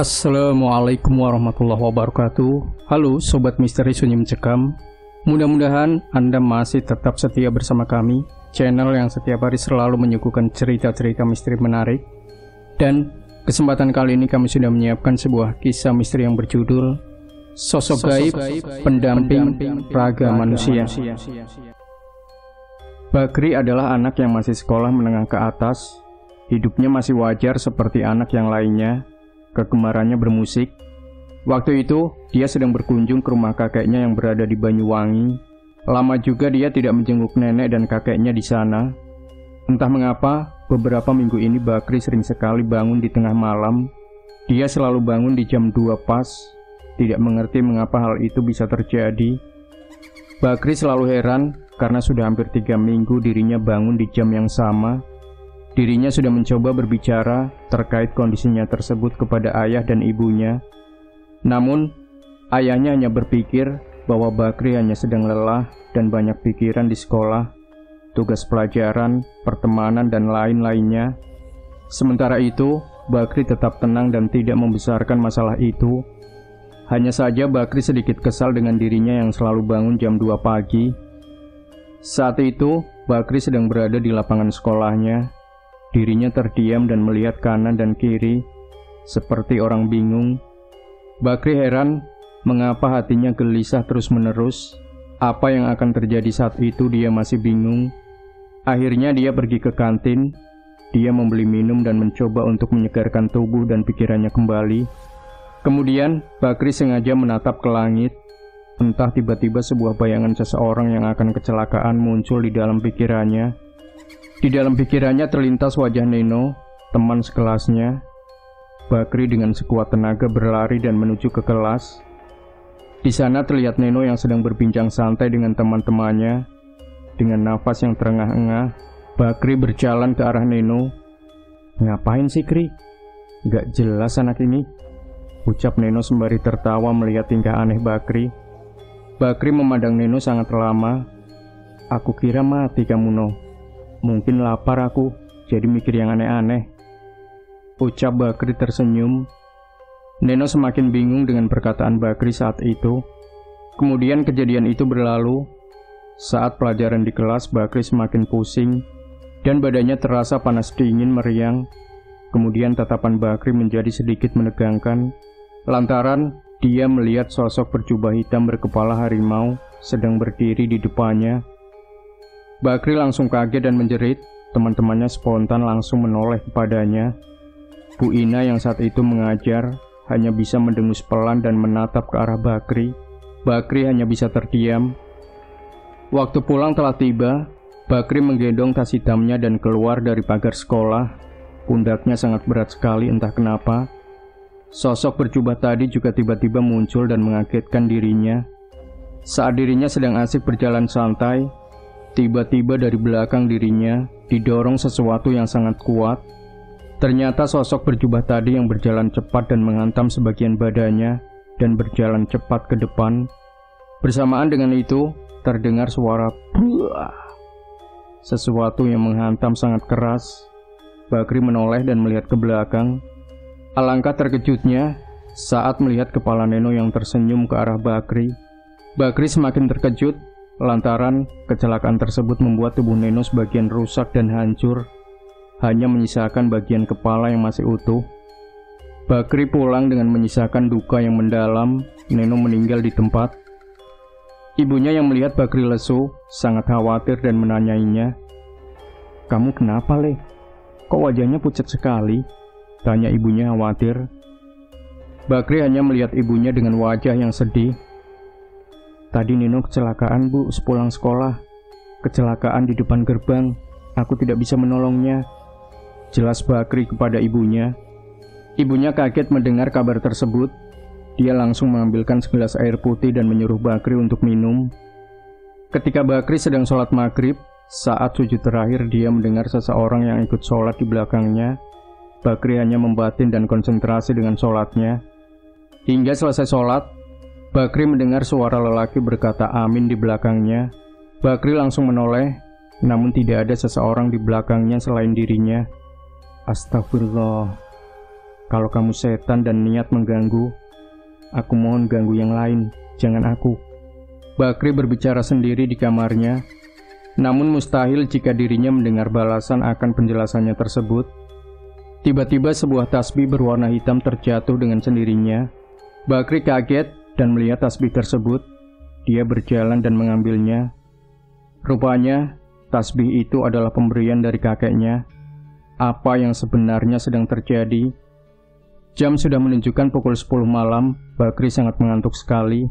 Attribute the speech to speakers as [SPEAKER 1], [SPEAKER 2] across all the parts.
[SPEAKER 1] Assalamualaikum warahmatullahi wabarakatuh. Halo Sobat Misteri Sunyi Mencekam. Mudah-mudahan Anda masih tetap setia bersama kami, channel yang setiap hari selalu menyuguhkan cerita-cerita misteri menarik. Dan kesempatan kali ini kami sudah menyiapkan sebuah kisah misteri yang berjudul Sosok Gaib Pendamping Raga Manusia. Bakri adalah anak yang masih sekolah menengah ke atas. Hidupnya masih wajar seperti anak yang lainnya. Kegemarannya bermusik. Waktu itu, dia sedang berkunjung ke rumah kakeknya yang berada di Banyuwangi. Lama juga dia tidak menjenguk nenek dan kakeknya di sana. Entah mengapa, beberapa minggu ini Bakri sering sekali bangun di tengah malam. Dia selalu bangun di jam 2 pas. Tidak mengerti mengapa hal itu bisa terjadi. Bakri selalu heran karena sudah hampir 3 minggu dirinya bangun di jam yang sama. Dirinya sudah mencoba berbicara terkait kondisinya tersebut kepada ayah dan ibunya. Namun, ayahnya hanya berpikir bahwa Bakri hanya sedang lelah dan banyak pikiran di sekolah, tugas pelajaran, pertemanan, dan lain-lainnya. Sementara itu, Bakri tetap tenang dan tidak membesarkan masalah itu. Hanya saja Bakri sedikit kesal dengan dirinya yang selalu bangun jam 2 pagi. Saat itu, Bakri sedang berada di lapangan sekolahnya. Dirinya terdiam dan melihat kanan dan kiri, seperti orang bingung. Bakri heran mengapa hatinya gelisah terus-menerus. Apa yang akan terjadi saat itu dia masih bingung. Akhirnya dia pergi ke kantin. Dia membeli minum dan mencoba untuk menyegarkan tubuh dan pikirannya kembali. Kemudian Bakri sengaja menatap ke langit. Entah tiba-tiba sebuah bayangan seseorang yang akan kecelakaan muncul di dalam pikirannya. Di dalam pikirannya terlintas wajah Neno, teman sekelasnya. Bakri dengan sekuat tenaga berlari dan menuju ke kelas. Di sana terlihat Neno yang sedang berbincang santai dengan teman-temannya. Dengan nafas yang terengah-engah, Bakri berjalan ke arah Neno. "Ngapain sih, Kri? Gak jelas anak ini," ucap Neno sembari tertawa melihat tingkah aneh Bakri. Bakri memandang Neno sangat lama. "Aku kira mati kamu, No. Mungkin lapar aku, jadi mikir yang aneh-aneh," ucap Bakri tersenyum. Neno semakin bingung dengan perkataan Bakri saat itu. Kemudian kejadian itu berlalu. Saat pelajaran di kelas, Bakri semakin pusing dan badannya terasa panas dingin meriang. Kemudian tatapan Bakri menjadi sedikit menegangkan, lantaran dia melihat sosok berjubah hitam berkepala harimau sedang berdiri di depannya. Bakri langsung kaget dan menjerit. Teman-temannya spontan langsung menoleh kepadanya. Bu Ina yang saat itu mengajar hanya bisa mendengus pelan dan menatap ke arah Bakri. Bakri hanya bisa terdiam. Waktu pulang telah tiba. Bakri menggendong tas hitamnya dan keluar dari pagar sekolah. Pundaknya sangat berat sekali entah kenapa. Sosok berjubah tadi juga tiba-tiba muncul dan mengagetkan dirinya. Saat dirinya sedang asik berjalan santai, tiba-tiba dari belakang dirinya didorong sesuatu yang sangat kuat. Ternyata sosok berjubah tadi yang berjalan cepat dan menghantam sebagian badannya dan berjalan cepat ke depan. Bersamaan dengan itu, terdengar suara buah. Sesuatu yang menghantam sangat keras. Bakri menoleh dan melihat ke belakang. Alangkah terkejutnya saat melihat kepala Neno yang tersenyum ke arah Bakri. Bakri semakin terkejut lantaran kecelakaan tersebut membuat tubuh Neno sebagian rusak dan hancur, hanya menyisakan bagian kepala yang masih utuh. Bakri pulang dengan menyisakan duka yang mendalam. Neno meninggal di tempat. Ibunya yang melihat Bakri lesu sangat khawatir dan menanyainya. "Kamu kenapa, Le? Kok wajahnya pucat sekali?" tanya ibunya khawatir. Bakri hanya melihat ibunya dengan wajah yang sedih. "Tadi Nino kecelakaan, Bu, sepulang sekolah. Kecelakaan di depan gerbang. Aku tidak bisa menolongnya," jelas Bakri kepada ibunya. Ibunya kaget mendengar kabar tersebut. Dia langsung mengambilkan segelas air putih dan menyuruh Bakri untuk minum. Ketika Bakri sedang sholat maghrib, saat sujud terakhir dia mendengar seseorang yang ikut sholat di belakangnya. Bakri hanya membatin dan konsentrasi dengan sholatnya. Hingga selesai sholat, Bakri mendengar suara lelaki berkata amin di belakangnya. Bakri langsung menoleh, namun tidak ada seseorang di belakangnya selain dirinya. Astagfirullah. Kalau kamu setan dan niat mengganggu, aku mohon ganggu yang lain, jangan aku. Bakri berbicara sendiri di kamarnya, namun mustahil jika dirinya mendengar balasan akan penjelasannya tersebut. Tiba-tiba sebuah tasbih berwarna hitam terjatuh dengan sendirinya. Bakri kaget dan melihat tasbih tersebut. Dia berjalan dan mengambilnya. Rupanya, tasbih itu adalah pemberian dari kakeknya. Apa yang sebenarnya sedang terjadi? Jam sudah menunjukkan pukul 10 malam. Bakri sangat mengantuk sekali.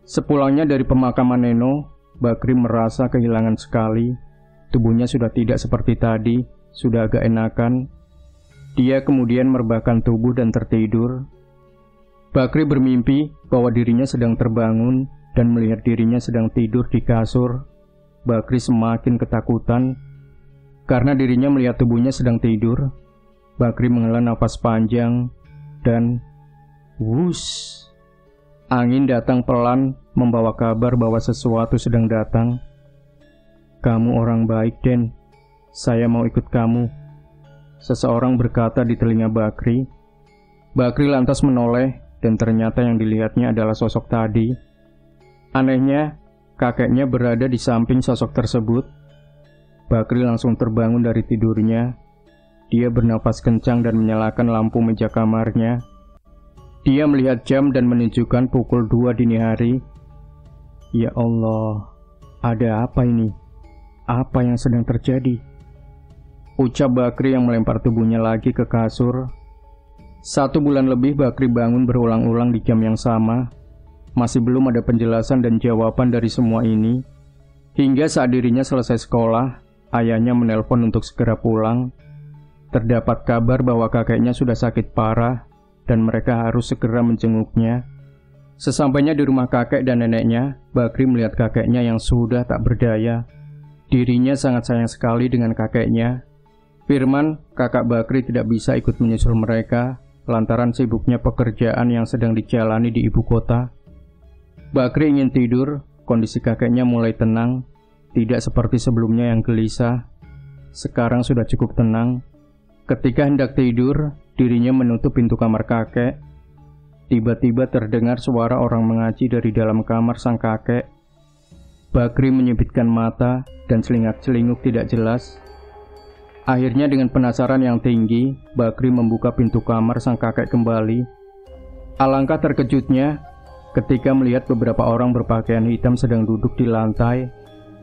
[SPEAKER 1] Sepulangnya dari pemakaman Neno, Bakri merasa kehilangan sekali. Tubuhnya sudah tidak seperti tadi, sudah agak enakan. Dia kemudian merebahkan tubuh dan tertidur. Bakri bermimpi bahwa dirinya sedang terbangun dan melihat dirinya sedang tidur di kasur. Bakri semakin ketakutan karena dirinya melihat tubuhnya sedang tidur. Bakri menghela nafas panjang dan wush, angin datang pelan membawa kabar bahwa sesuatu sedang datang. Kamu orang baik, Den. Saya mau ikut kamu. Seseorang berkata di telinga Bakri. Bakri lantas menoleh dan ternyata yang dilihatnya adalah sosok tadi. Anehnya, kakeknya berada di samping sosok tersebut. Bakri langsung terbangun dari tidurnya. Dia bernafas kencang dan menyalakan lampu meja kamarnya. Dia melihat jam dan menunjukkan pukul 2 dini hari. Ya Allah, ada apa ini? Apa yang sedang terjadi? Ucap Bakri yang melempar tubuhnya lagi ke kasur. 1 bulan lebih Bakri bangun berulang-ulang di jam yang sama. Masih belum ada penjelasan dan jawaban dari semua ini. Hingga saat dirinya selesai sekolah, ayahnya menelpon untuk segera pulang. Terdapat kabar bahwa kakeknya sudah sakit parah dan mereka harus segera menjenguknya. Sesampainya di rumah kakek dan neneknya, Bakri melihat kakeknya yang sudah tak berdaya. Dirinya sangat sayang sekali dengan kakeknya. Firman, kakak Bakri tidak bisa ikut menyusul mereka lantaran sibuknya pekerjaan yang sedang dijalani di ibu kota. Bakri ingin tidur, kondisi kakeknya mulai tenang, tidak seperti sebelumnya yang gelisah. Sekarang sudah cukup tenang. Ketika hendak tidur, dirinya menutup pintu kamar kakek. Tiba-tiba terdengar suara orang mengaji dari dalam kamar sang kakek. Bakri menyipitkan mata dan selingat-selinguk tidak jelas. Akhirnya dengan penasaran yang tinggi, Bakri membuka pintu kamar sang kakek kembali. Alangkah terkejutnya ketika melihat beberapa orang berpakaian hitam sedang duduk di lantai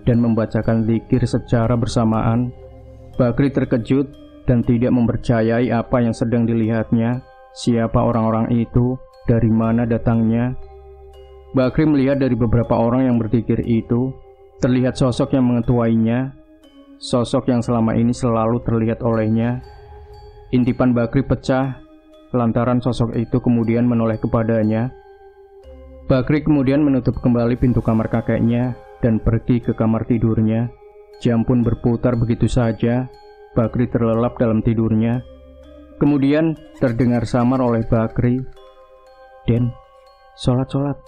[SPEAKER 1] dan membacakan zikir secara bersamaan. Bakri terkejut dan tidak mempercayai apa yang sedang dilihatnya. Siapa orang-orang itu? Dari mana datangnya? Bakri melihat dari beberapa orang yang berzikir itu, terlihat sosok yang mengetuainya, sosok yang selama ini selalu terlihat olehnya. Intipan Bakri pecah, lantaran sosok itu kemudian menoleh kepadanya. Bakri kemudian menutup kembali pintu kamar kakeknya dan pergi ke kamar tidurnya. Jam pun berputar begitu saja. Bakri terlelap dalam tidurnya. Kemudian terdengar samar oleh Bakri. Den, sholat.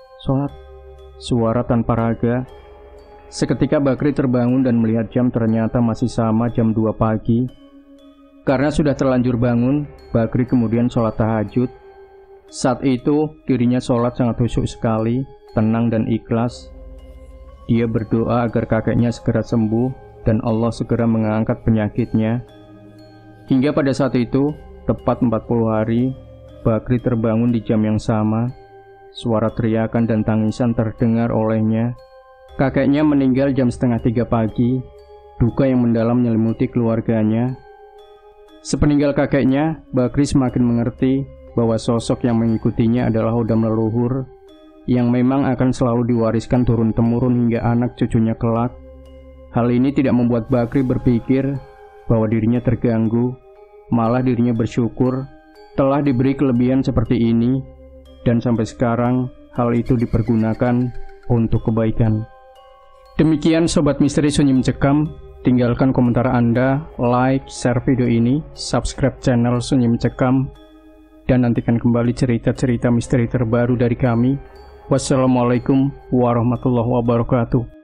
[SPEAKER 1] Suara tanpa raga. Seketika Bakri terbangun dan melihat jam ternyata masih sama jam 2 pagi. Karena sudah terlanjur bangun, Bakri kemudian sholat tahajud. Saat itu dirinya sholat sangat khusyuk sekali, tenang dan ikhlas. Dia berdoa agar kakeknya segera sembuh dan Allah segera mengangkat penyakitnya. Hingga pada saat itu, tepat 40 hari, Bakri terbangun di jam yang sama. Suara teriakan dan tangisan terdengar olehnya. Kakeknya meninggal jam 2:30 pagi. Duka yang mendalam menyelimuti keluarganya. Sepeninggal kakeknya, Bakri semakin mengerti bahwa sosok yang mengikutinya adalah hodam leluhur yang memang akan selalu diwariskan turun-temurun hingga anak cucunya kelak. Hal ini tidak membuat Bakri berpikir bahwa dirinya terganggu, malah dirinya bersyukur telah diberi kelebihan seperti ini, dan sampai sekarang hal itu dipergunakan untuk kebaikan. Demikian Sobat Misteri Sunyi Mencekam, tinggalkan komentar Anda, like, share video ini, subscribe channel Sunyi Mencekam, dan nantikan kembali cerita-cerita misteri terbaru dari kami. Wassalamualaikum warahmatullahi wabarakatuh.